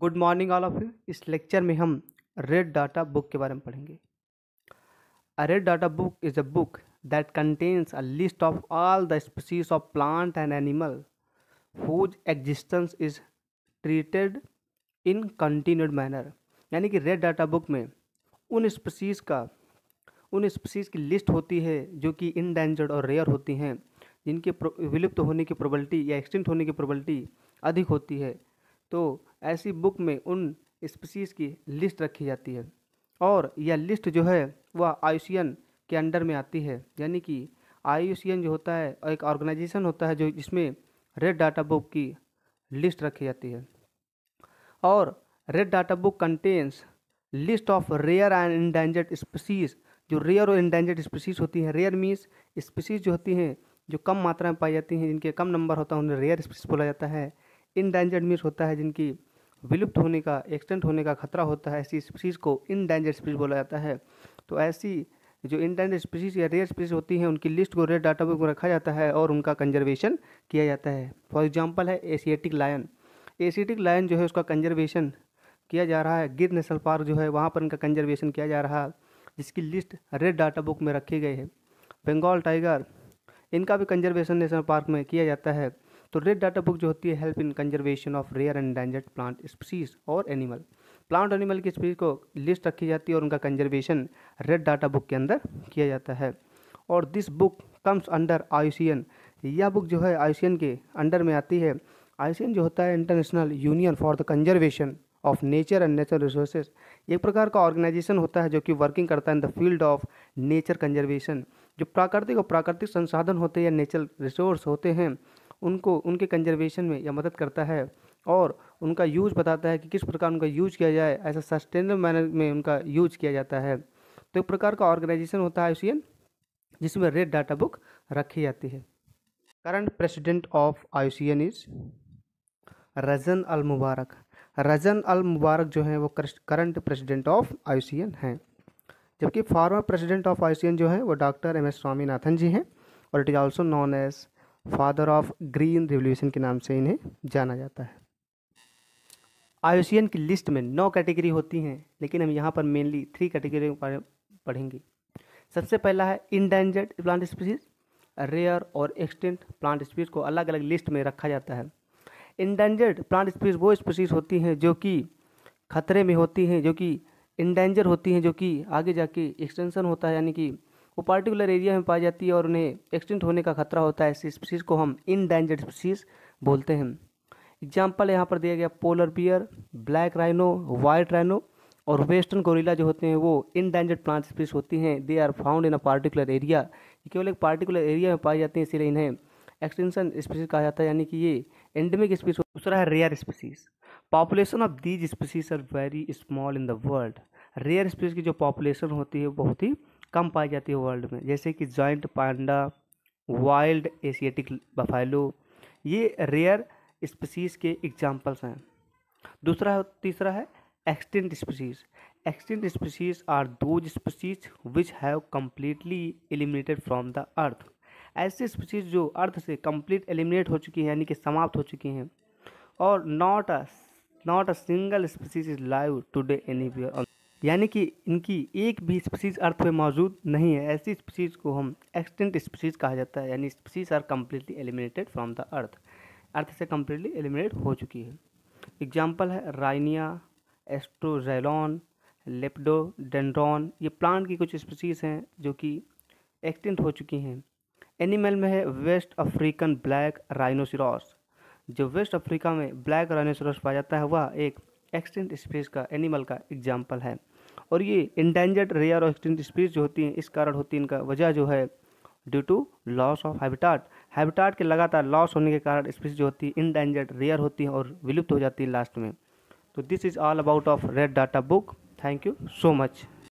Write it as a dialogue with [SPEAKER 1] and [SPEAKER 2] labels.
[SPEAKER 1] Good morning all of you. इस lecture में हम रेड डाटा बुक के बारे में पढ़ेंगे। A red data book is a book that contains a list of all the species of plant and animal whose existence is treated in continued manner। यानी कि red data book में उन species की list होती है जो कि endangered और रेयर होती हैं, जिनके विलुप्त होने की प्रोबेबिलिटी या एक्सटिंक्ट होने की प्रोबेबिलिटी अधिक होती है। तो ऐसी बुक में उन स्पीसीज़ की लिस्ट रखी जाती है और यह लिस्ट जो है वह IUCN के अंडर में आती है। यानी कि IUCN जो होता है एक ऑर्गेनाइजेशन होता है जो जिसमें रेड डाटा बुक की लिस्ट रखी जाती है। और red data book contains list of rare and endangered species. जो रेयर और इंडेंजर्ड स्पीसीज़ होती हैं, रेयर मीन्स स्पीसीज़ जो होती हैं जो कम मात्रा में पाई जाती हैं, जिनके कम नंबर होता है, उन्हें रेयर स्पीसीज़ बोला जाता है। इंडेंजर्ड मीन्स होता है जिनकी विलुप्त होने का, एक्सटेंट होने का खतरा होता है, ऐसी स्पीसीज़ को इंडेंजर्ड स्पीसीज़ बोला जाता है। तो ऐसी जो इंडेंजर्ड स्पीसीज़ या रेयर स्पीसीज़ होती हैं उनकी लिस्ट को रेड डाटा बुक में रखा जाता है और उनका कंजर्वेशन किया जाता है। फॉर एग्जांपल है एशियाटिक लायन। एशियाटिक लायन जो है उसका कंजर्वेशन किया जा रहा है। गिर नेशनल पार्क जो है वहाँ पर इनका कंजर्वेशन किया जा रहा है, जिसकी लिस्ट रेड डाटा बुक में रखी गई है। बंगाल टाइगर, इनका भी कंजर्वेशन नेशनल पार्क में किया जाता है। तो रेड डाटा बुक जो होती है help in conservation of rare and endangered plant species और एनिमल। प्लांट एनिमल की स्पीसीज को लिस्ट रखी जाती है और उनका कंजर्वेशन रेड डाटा बुक के अंदर किया जाता है। और this book comes under IUCN। यह बुक जो है IUCN के अंडर में आती है। IUCN जो होता है international union for the conservation of nature and natural resources. एक प्रकार का ऑर्गेनाइजेशन होता है जो कि वर्किंग करता है in the field of nature conservation. जो प्राकृतिक और प्राकृतिक संसाधन होते हैं या नेचुरल रिसोर्स होते हैं उनको उनके कंजर्वेशन में यह मदद करता है और उनका यूज बताता है कि किस प्रकार उनका यूज किया जाए, ऐसा सस्टेनेबल मैनर में उनका यूज किया जाता है। तो एक प्रकार का ऑर्गेनाइजेशन होता है IUCN जिसमें रेड डाटा बुक रखी जाती है। Current president of IUCN is Razan Al Mubarak. Razan Al Mubarak जो है वो करंट प्रेसिडेंट ऑफ IUCN हैं, जबकि फॉर्मर प्रेसिडेंट ऑफ IUCN जो है वो डॉक्टर MS स्वामीनाथन जी हैं और it is also known as father of green revolution के नाम से इन्हें जाना जाता है। IUCN की लिस्ट में 9 कैटेगरी होती हैं, लेकिन हम यहाँ पर मेनली 3 कैटेगरी पढ़ेंगे। सबसे पहला है इंडेंजर्ड प्लांट स्पीसीज। रेयर और एक्सटिंक्ट प्लांट स्पीसीज को अलग अलग लिस्ट में रखा जाता है। इंडेंजर्ड प्लांट स्पीसीज वो स्पीसीज होती हैं जो कि खतरे में होती हैं, जो कि इंडेंजर होती हैं, जो कि आगे जाके एक्सटेंशन होता है, यानी कि वो पार्टिकुलर एरिया में पाई जाती है और उन्हें एक्सटिंक्ट होने का खतरा होता है। ऐसी स्पीसीज को हम इंडेंजर्ड स्पीसीज बोलते हैं। एग्जाम्पल यहाँ पर दिया गया polar bear, black rhino, white rhino और वेस्टर्न गोरिल्ला जो होते हैं वो इंडेंजर्ड प्लांट स्पीसीज होती हैं। They are found in a particular area. केवल एक पार्टिकुलर एरिया में पाई जाती हैं, इसीलिए इन्हें एक्सटेंशन स्पीसीज कहा जाता है, यानी कि ये एंडेमिक स्पीसीज। दूसरा है rare species. Population of these species are very small in the world. Rare species की जो पॉपुलेशन होती है बहुत ही कम पाई जाती है वर्ल्ड में, जैसे कि giant panda, wild Asiatic buffalo, ये रेयर स्पीसीज के एग्जाम्पल्स हैं। तीसरा है extinct species. Extinct species are those species which have completely eliminated from the earth. ऐसे स्पीसीज जो अर्थ से कंप्लीट एलिमिनेट हो चुकी हैं, यानी कि समाप्त हो चुकी हैं। और not a single species is live today anywhere. यानी कि इनकी एक भी स्पीसीज अर्थ पे मौजूद नहीं है। ऐसी स्पीसीज को हम एक्सटिंक्ट स्पीसीज कहा जाता है, यानी species are completely eliminated from the earth. Earth से कम्प्लीटली एलिमिनेट हो चुकी है। एग्जाम्पल है राइनिया, एस्ट्रोजैलॉन, लेपिडोडेंड्रॉन। ये प्लांट की कुछ स्पीसीज हैं जो कि एक्सटिंक्ट हो चुकी हैं। एनिमल में है वेस्ट अफ्रीकन ब्लैक राइनोसिरॉस। जो वेस्ट अफ्रीका में ब्लैक राइनोसिरॉस पाया जाता है वह एक एक्सटिंक्ट स्पीसीज का एनिमल का एग्जाम्पल है। और ये इंडेंजर्ड, रेयर और एक्सटिंक्ट स्पीसीज जो होती हैं इस कारण होती है, इनका वजह जो है due to loss of habitat के लगातार लॉस होने के कारण स्पीसीज जो होती है इंडेंजर्ड, रेयर होती हैं और विलुप्त हो जाती है लास्ट में। तो this is all about of red data book. Thank you so much.